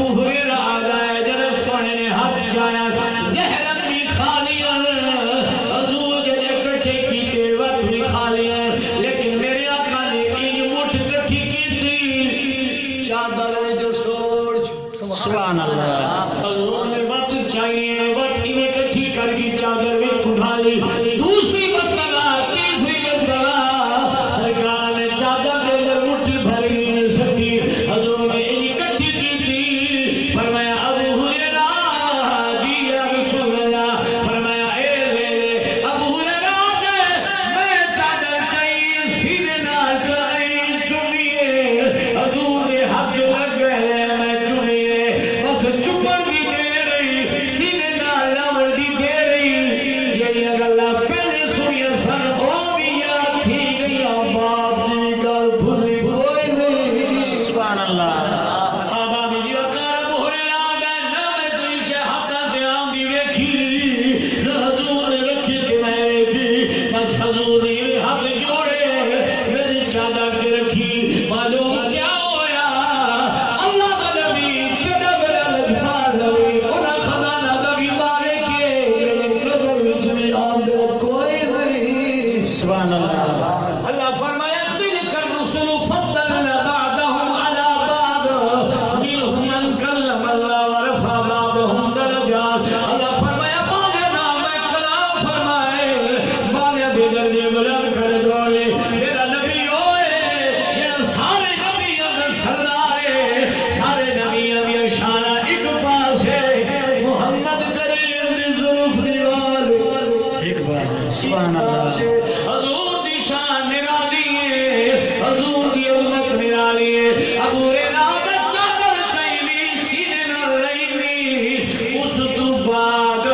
ابو ہریرہ آ گئے جب سونے نے ہاتھ چایا زہر بھی کھا لیا حضور جب اکٹھے کیتے وقت بھی کھا لیا لیکن میرے آقا نے ان مٹھ کٹھی کی تھی چادر جو سوچ سبحان اللہ حضور نے وقت چاہیے وقت انہیں کٹھی کر کی چادر بھی اٹھا لی دوسری مسئلہ تیسری مسئلہ سرکار نے چادر دے در مٹھی بھر گئی نہیں سکتی حضور نے انہیں کٹھی کی تھی فرمایا ابو ہریرہ جی یا رسول اللہ فرمایا اے لے ابو ہریرہ دے میں چادر چاہیے سینے نہ چاہیے چمیے حضور نے حق لگ گئے میں چمیے بس چپڑ بھی دے رہی سینے نہ لوڑ دی دے رہی یہ اللہ پہلے سنیا سن او بھی یاد تھی گئی باپ جی گل بھولی کوئی نہیں سبحان اللہ اللہ فرمایا تلک الرسل فضلنا بعضهم على بعض منهم من کلم اللہ ورفع بعضهم درجات اللہ فرمایا باغے نام کلام فرمائے باغے دیگر دے بلند کر دوئے میرا نبی ہوئے یہ سارے نبی اگر سردارے سارے نبی ابھی شانہ ایک پاس ہے محمد کریم دی ظلف دیوال ایک بار سبحان اللہ حضور دی شان نرالی ہے حضور دی امت نرالی ہے ابو ہریرہ دا چادر چاہیے سینے نہ لئیوی اس تو بعد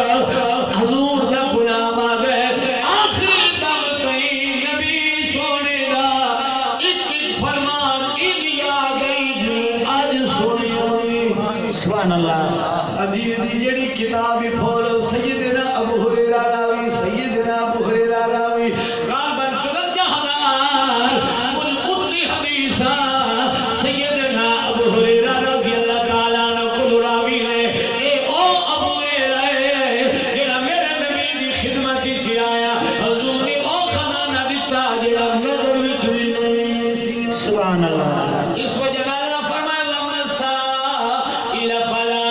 حضور دا غلام آ گئے آخری دم کئی نبی سونے دا ایک فرمان ایک آ گئی جی آج سونے سبحان اللہ ادھی جڑی کتابی پھولو سیدنا ابو ہریرہ راوی سیدنا ابو ہریرہ راوی غالباً 14,000 قدی حدیثہ سیدنا ابو ہریرہ رضی اللہ تعالیٰ عنہ کل راوی نے اے او ابو ہریرہ جڑا میرے نبی دی خدمت کی آیا حضور نے او خزانہ دیتا جڑا نظر وچ بھی نہیں سبحان اللہ اس وجہ اللہ فرمائے وَمَنْ سَائِلَ فَلَا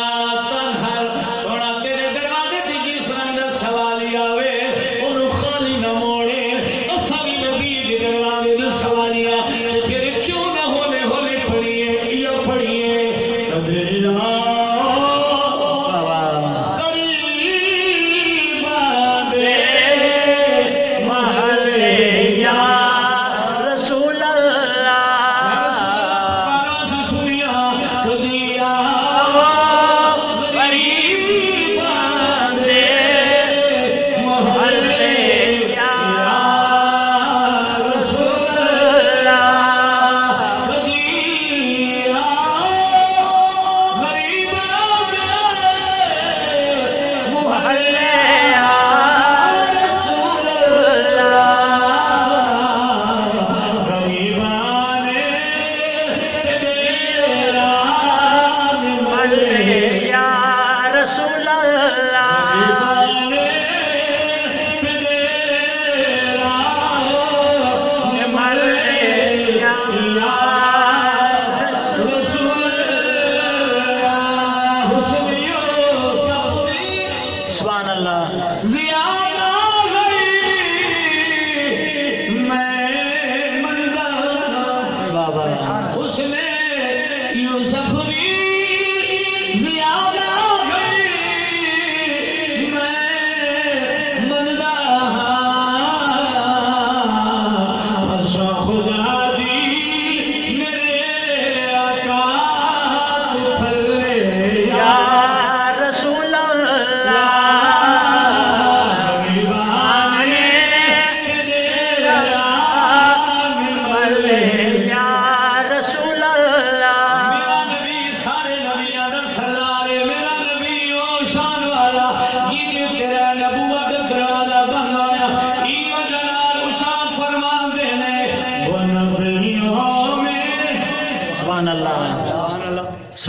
تَنْهَرْ سونا تیرے دروازے تے جس اندر سوالی آوے انہوں خالی نہ موڑے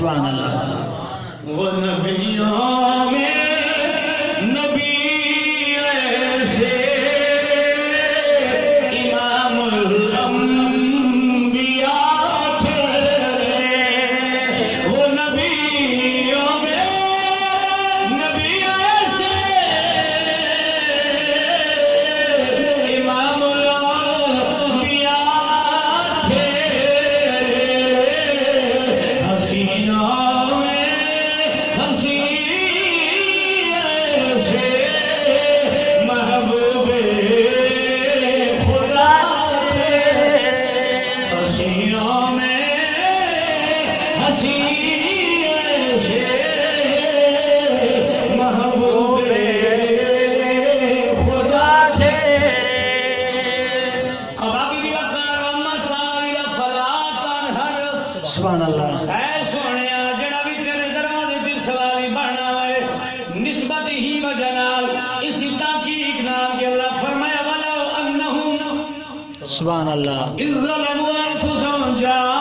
سبحان اللہ. وہ نبیوں میں نبی ایسے امام الانبیاء تھے. وہ نبیوں میں نبی ایسے امام الانبیاء تھے. حسینوں میں محبوب خدا تھے. حسینوں میں حسین سے محبوب خدا تھے. اب آگے وقار و مسائل فلا تنہر. سبحان اللہ. اے سونیا جڑا بھی تیرے دروازے تے سوالی بننا ہے نسبت ہی وجہ نال اسی تحقیق نال کہ اللہ فرمایا ولو انہم سبحان اللہ. اذ ظلموا انفسهم جاء